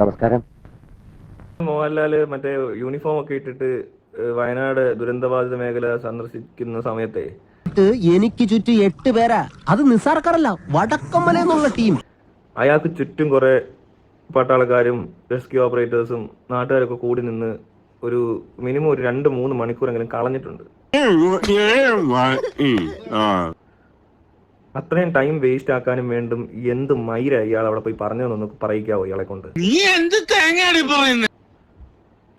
നമസ്കാരം. മോഹൻലാല് മറ്റേ യൂണിഫോം ഒക്കെ ഇട്ടിട്ട് വയനാട് ദുരന്തബാധിത മേഖല സന്ദർശിക്കുന്ന സമയത്തെ എനിക്ക് ചുറ്റും 8 പേരാ. അത് നിസ്സാർക്കാരല്ല, വടക്കമ്മല എന്നുള്ള ടീം. അയാൾക്ക് ചുറ്റും കുറെ പട്ടാളക്കാരും റെസ്ക്യൂ ഓപ്പറേറ്റേഴ്സും നാട്ടുകാരൊക്കെ കൂടി നിന്ന് ഒരു മിനിമം ഒരു 2-3 മണിക്കൂറെങ്കിലും കളഞ്ഞിട്ടുണ്ട്. അത്രയും ടൈം വേസ്റ്റ് ആക്കാനും വേണ്ടും എന്ത് മൈര ഇയാൾ അവിടെ പോയി പറഞ്ഞതെന്നൊന്ന് പറയിക്കാവോ ഇയാളെ കൊണ്ട്?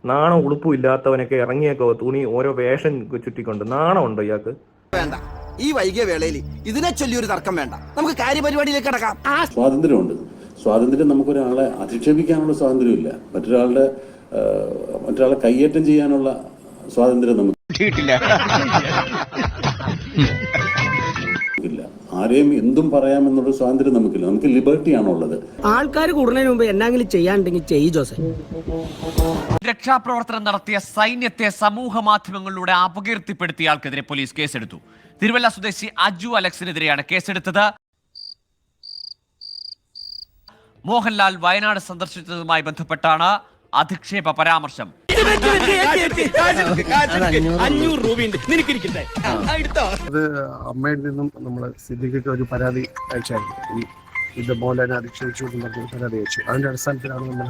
നാണം ഉളുപ്പും ഇല്ലാത്തവനൊക്കെ ഇറങ്ങിയേക്കോ തുണി ഓരോ വേഷം ചുറ്റിക്കൊണ്ട്. നാണം ഉണ്ടോ ഇയാൾക്ക്? വേണ്ട, ഈ വൈകിയ വേളയിൽ ഇതിനെ ചൊല്ലിയൊരു തർക്കം വേണ്ട. നമുക്ക് കാര്യപരിപാടിയിലേക്ക് കടക്കാം. സ്വാതന്ത്ര്യമുണ്ട്. സ്വാതന്ത്ര്യം നമുക്കൊരാളെ അധിക്ഷേപിക്കാനുള്ള സ്വാതന്ത്ര്യമില്ല. മറ്റൊരാളെ കയ്യേറ്റം ചെയ്യാനുള്ള സ്വാതന്ത്ര്യം നമുക്ക് ഇല്ല. ആരെയും എന്തും പറയാമെന്നുള്ള സ്വാതന്ത്ര്യം നമുക്കില്ല. നമുക്ക് ലിബർട്ടിയാണുള്ളത്. ആൾക്കാർ കൂടുന്നതിന് മുമ്പ് എന്നാങ്കിലും ചെയ്യാണ്ടെങ്കിൽ ചെയ്യ് ജോസഫ്. രക്ഷാപ്രവർത്തനം നടത്തിയ സൈന്യത്തെ സമൂഹ മാധ്യമങ്ങളിലൂടെ അപകീർത്തിപ്പെടുത്തിയ ആൾക്കെതിരെ പോലീസ് കേസെടുത്തു. തിരുവല്ല സ്വദേശി അജു അലക്സിനെതിരെയാണ് കേസെടുത്തത്. മോഹൻലാൽ വയനാട് സന്ദർശിച്ചതുമായി ബന്ധപ്പെട്ടാണ് അധിക്ഷേപ പരാമർശം. അത് അമ്മയിൽ നിന്നും നമ്മൾ സിദ്ദിഖിക്ക് ഒരു പരാതി അയച്ചായിരുന്നു. ഇത് മോഹൻലാലിനെ അധിക്ഷേപിച്ചു എന്ന് പറഞ്ഞ പരാതി അയച്ചു. അതിന്റെ അടിസ്ഥാനത്തിലാണ് നമ്മൾ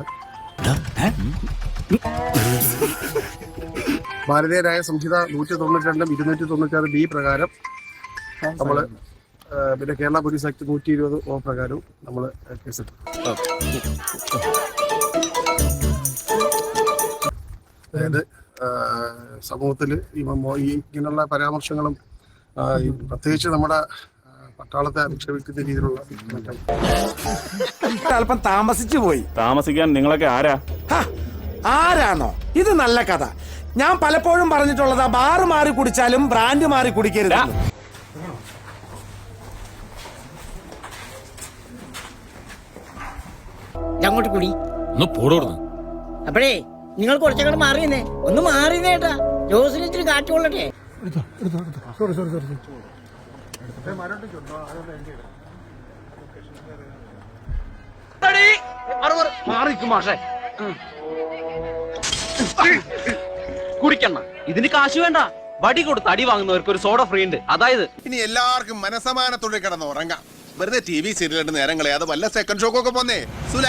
ഭാരതീയരായ സംഹിത 192-296 ബി പ്രകാരം നമ്മള് പിന്നെ കേരള പോലീസ് ആക്ട് 120 ഓ പ്രകാരവും നമ്മൾ കേസെടുത്തു. അതായത് സമൂഹത്തിൽ ഇങ്ങനെയുള്ള പരാമർശങ്ങളും പ്രത്യേകിച്ച് നമ്മുടെ പട്ടാളത്തെ അധിക്ഷേപിക്കുന്ന രീതിയിലുള്ള അല്പം താമസിച്ചു പോയി. താമസിക്കാൻ നിങ്ങളൊക്കെ ആരാണോ ഇത്? നല്ല കഥ. ഞാൻ പലപ്പോഴും പറഞ്ഞിട്ടുള്ളതാ, ബാറ് മാറി കുടിച്ചാലും ബ്രാൻഡ് മാറി കുടിക്കരുത്. അങ്ങോട്ട് കൂടി അപ്പഴേ നിങ്ങൾ കുറച്ചങ്ങോട്ട് മാറിയെന്നേ. ഒന്ന് മാറിയേട്ടാ. ജോസിന് ഇച്ചിരി കാറ്റ് കൊള്ളട്ടെ. കുടിക്കണ്ട, ഇതിന് കാശ് വേണ്ട. വടി കൊടുത്ത് അടി വാങ്ങുന്നവർക്ക് ഒരു സോഡ ഫ്രീ ഉണ്ട്. അതായത് ഇനി എല്ലാവർക്കും മനസമാനത്തോടെ കിടന്ന് ഉറങ്ങാം. വെറുതെ TV സീരിയലിന്റെ നേരം കളയാതെ വല്ല സെക്കൻഡ് ഷോക്കൊക്കെ പോന്നേ. സുല